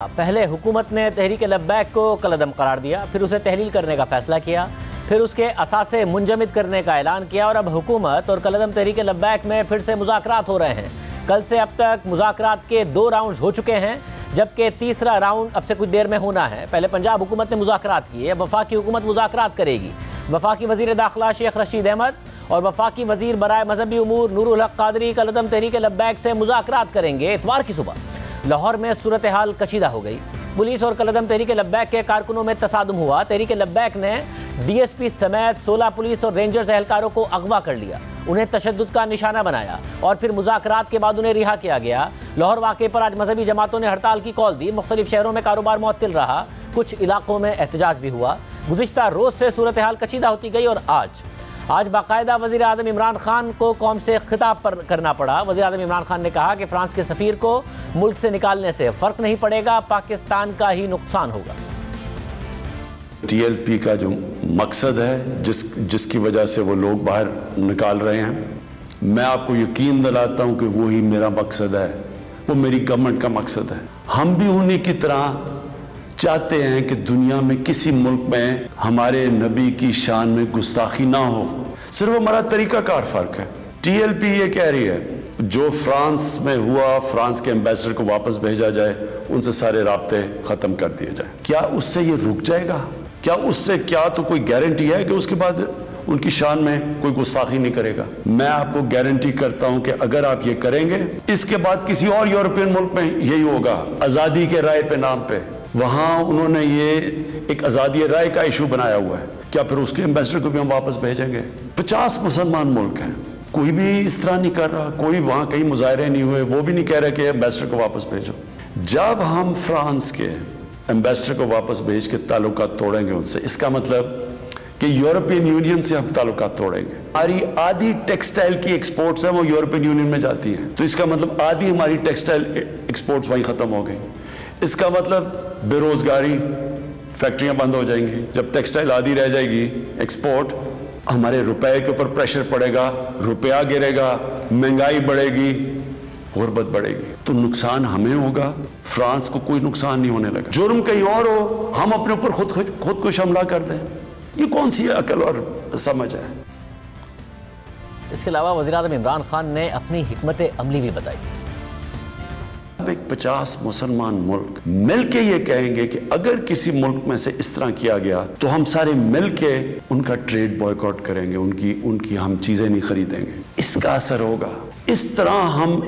पहले हुकूमत ने तहरीक लब्बैक को कलअदम करार दिया, फिर उसे तहलील करने का फैसला किया, फिर उसके असासे मुंजमद करने का ऐलान किया और अब हुकूमत और कलअदम तहरीक लब्बैक में फिर से मुज़ाकरात हो रहे हैं। कल से अब तक मुज़ाकरात के 2 राउंड हो चुके हैं, जबकि तीसरा राउंड अब से कुछ देर में होना है। पहले पंजाब हुकूमत ने मुज़ाकरात किए, अब वफाकी हुकूमत मुज़ाकरात करेगी। वफाकी वज़ीर दाखिला शेख रशीद अहमद और वफाकी वज़ीर बराए मजहबी उमूर नूरुल हक कादरी कलअदम तहरीक लब्बैक से मुज़ाकरात करेंगे। इतवार की सुबह लाहौर में सूरत हाल कशीदा हो गई। पुलिस और कलअदम तहरीक लब्बैक के कारकुनों में तसादुम हुआ। तहरीक लब्बैक ने DSP समेत 16 पुलिस और रेंजर्स एहलकारों को अगवा कर लिया, उन्हें तशद्दुद का निशाना बनाया और फिर मुज़ाकरात के बाद उन्हें रिहा किया गया। लाहौर वाक़े पर आज मजहबी जमातों ने हड़ताल की कॉल दी। मुख्तलिफ शहरों में कारोबार मुअत्तिल रहा, कुछ इलाकों में एहतजाज भी हुआ। गुज़िश्ता रोज़ से सूरत हाल कशीदा होती गई और आज बाकायदा वज़ीर आज़म इमरान खान को कौम से खिताब करना पड़ा। वज़ीर आज़म इमरान खान ने कहा कि फ्रांस के सफ़ीर को मुल्क से निकालने से फ़र्क नहीं पड़ेगा, पाकिस्तान का ही नुकसान होगा। TLP का जो मकसद है, जिसकी वजह से वो लोग बाहर निकाल रहे हैं, मैं आपको यकीन दिलाता हूँ कि वही मेरा मकसद है, वो मेरी गवर्नमेंट का मकसद है। हम भी उन्हीं की तरह चाहते हैं कि दुनिया में किसी मुल्क में हमारे नबी की शान में गुस्ताखी ना हो, सिर्फ हमारा तरीकाकार फ़र्क है। TLP ये कह रही है जो फ्रांस में हुआ, फ्रांस के एम्बेसडर को वापस भेजा जाए, उनसे सारे राब्ते ख़त्म कर दिए जाए। क्या उससे ये रुक जाएगा? क्या तो कोई गारंटी है कि उसके बाद उनकी शान में कोई गुस्ताखी नहीं करेगा? मैं आपको गारंटी करता हूं कि अगर आप ये करेंगे, इसके बाद किसी और यूरोपियन मुल्क में यही होगा। आज़ादी के राय पे नाम पे वहां उन्होंने ये एक आज़ादी राय का इशू बनाया हुआ है। क्या फिर उसके एम्बेसडर को भी हम वापस भेजेंगे? 50 मुसलमान मुल्क हैं, कोई भी इस तरह नहीं कर रहा, कोई वहां कहीं मुजाहरे नहीं हुए, वो भी नहीं कह रहे कि एम्बेसडर को वापस भेजो। जब हम फ्रांस के एम्बेसडर को वापस भेज के ताल्लुकात तोड़ेंगे उनसे, इसका मतलब कि यूरोपियन यूनियन से हम ताल्लुकात तोड़ेंगे। हमारी आधी टेक्सटाइल की एक्सपोर्ट्स है वो यूरोपियन यूनियन में जाती है, तो इसका मतलब आधी हमारी टेक्सटाइल एक्सपोर्ट्स वहीं ख़त्म हो गई। इसका मतलब बेरोजगारी, फैक्ट्रियां बंद हो जाएंगी। जब टेक्सटाइल आधी रह जाएगी एक्सपोर्ट, हमारे रुपए के ऊपर प्रेशर पड़ेगा, रुपया गिरेगा, महंगाई बढ़ेगी, गुर्बत बढ़ेगी, तो नुकसान हमें होगा, फ्रांस को कोई नुकसान नहीं होने लगा। जुर्म कहीं और हो, हम अपने ऊपर खुद को हमला कर दें, ये कौन सी अकल और समझ है? इसके अलावा वज़ीर आज़म इमरान खान ने अपनी हिकमत अमली भी बताई। अब एक 50 मुसलमान मुल्क मिलके ये कहेंगे कि अगर किसी मुल्क में से इस तरह किया गया तो हम सारे मिलके उनका ट्रेड बॉयकॉट करेंगे, उनकी हम चीजें नहीं खरीदेंगे। इसका असर होगा। इस तरह हम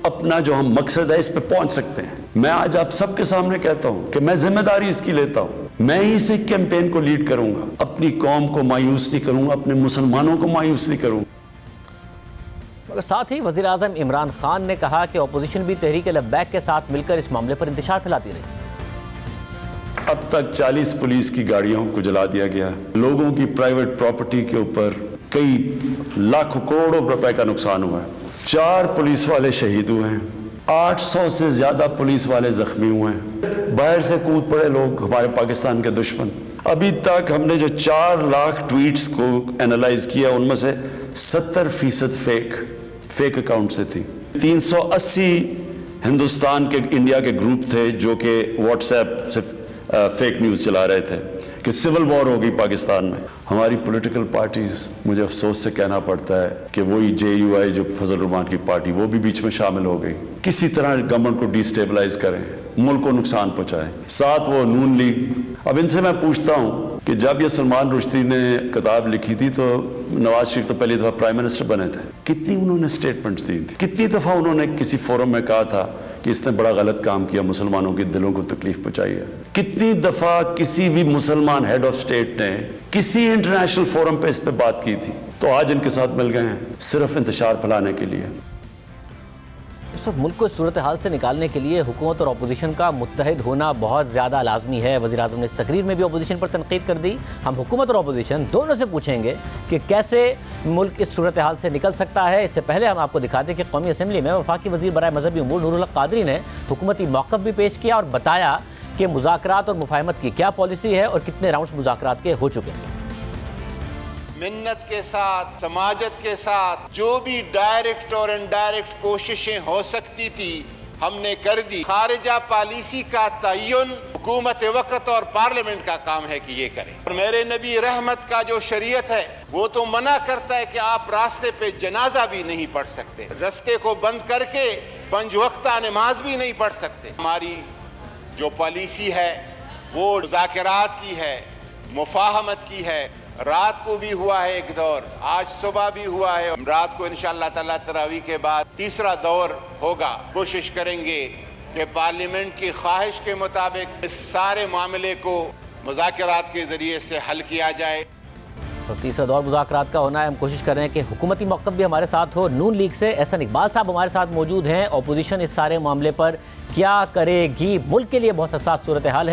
अपना जो हम मकसद है इस पे पहुंच सकते हैं। मैं आज आप सबके सामने कहता हूं कि मैं जिम्मेदारी इसकी लेता हूं, मैं ही इस कैंपेन को लीड करूंगा। अपनी कौम को मायूस नहीं करूंगा, अपने मुसलमानों को मायूस नहीं करूंगा। मगर साथ ही वज़ीर आज़म इमरान खान ने कहा कि अपोजिशन भी तहरीक लब्बैक के साथ मिलकर इस मामले पर इंतशार फैलाती रही। अब तक 40 पुलिस की गाड़ियों को जला दिया गया, लोगों की प्राइवेट प्रॉपर्टी के ऊपर कई लाखों करोड़ों रुपए का नुकसान हुआ है, 4 पुलिस वाले शहीद हुए हैं, 800 से ज्यादा पुलिस वाले जख्मी हुए हैं, बाहर से कूद पड़े लोग, हमारे पाकिस्तान के दुश्मन। अभी तक हमने जो 4 लाख ट्वीट्स को एनालाइज किया, उनमें से 70% फेक अकाउंट से थी। 380 हिंदुस्तान के, इंडिया के ग्रुप थे जो कि व्हाट्सएप से फेक न्यूज़ चला रहे थे कि सिविल वॉर हो गई पाकिस्तान में। हमारी पॉलिटिकल पार्टीज, मुझे अफसोस से कहना पड़ता है कि वही JUI जो फजल रहमान की पार्टी, वो भी बीच में शामिल हो गई। किसी तरह गवर्नमेंट को डिस्टेबलाइज करें, मुल्क को नुकसान पहुंचाएं। साथ वो नून लीग। अब इनसे मैं पूछता हूं कि जब ये सलमान रुश्दी ने किताब लिखी थी तो नवाज शरीफ तो पहली दफा प्राइम मिनिस्टर बने थे, कितनी उन्होंने स्टेटमेंट्स दी थी, कितनी दफा उन्होंने किसी फोरम में कहा था कि इसने बड़ा गलत काम किया, मुसलमानों के दिलों को तकलीफ पहुंचाई है। कितनी दफा किसी भी मुसलमान हेड ऑफ स्टेट ने किसी इंटरनेशनल फोरम पे इस पे बात की थी, तो आज इनके साथ मिल गए हैं सिर्फ इंतशार फैलाने के लिए। इस वक्त मुल्क को सूरत हाल से निकालने के लिए हुकूमत और अपोजिशन का मुत्तहिद होना बहुत ज़्यादा लाजमी है। वज़ीर आज़म ने इस तकरीर में भी अपोजिशन पर तनकीद कर दी। हम हुकूमत और अपोजिशन दोनों से पूछेंगे कि कैसे मुल्क इस सूरत हाल से निकल सकता है। इससे पहले हम आपको दिखा दें कि कौमी असम्बली में वफाकी वज़ीर बराए मजहबी उमूर नूरुल हक कादरी ने हुकूमती मौक़िफ़ भी पेश किया और बताया कि मुज़ाकरात और मुफाहमत की क्या पॉलिसी है और कितने राउंड्स मुज़ाकरात के हो चुके हैं। मिन्नत के साथ, समाजत के साथ जो भी डायरेक्ट और इनडायरेक्ट कोशिशें हो सकती थी हमने कर दी। खारिजा पॉलिसी का तयन हुकूमत वक्त और पार्लियामेंट का काम है कि ये करें। और मेरे नबी रहमत का जो शरीयत है वो तो मना करता है कि आप रास्ते पे जनाजा भी नहीं पढ़ सकते, रास्ते को बंद करके 5 वक्ता नमाज भी नहीं पढ़ सकते। हमारी जो पॉलिसी है वो मुज़ाकरात की है, मुफाहमत की है। रात को भी हुआ है एक दौर, आज सुबह भी हुआ है, रात को इंशाअल्लाह ताला तरावी के बाद तीसरा दौर होगा। कोशिश करेंगे कि पार्लियामेंट की ख्वाहिश के मुताबिक इस सारे मामले को मुज़ाकरात के ज़रिए से हल किया जाए। तो तीसरा दौर मुज़ाकरात का होना है। हम कोशिश कर रहे हैं कि हुकूमती मौक़िफ़ भी हमारे साथ हो। नून लीग से एहसन इकबाल साहब हमारे साथ मौजूद हैं। अपोजिशन इस सारे मामले पर क्या करेगी? मुल्क के लिए बहुत हसास सूरत हाल है।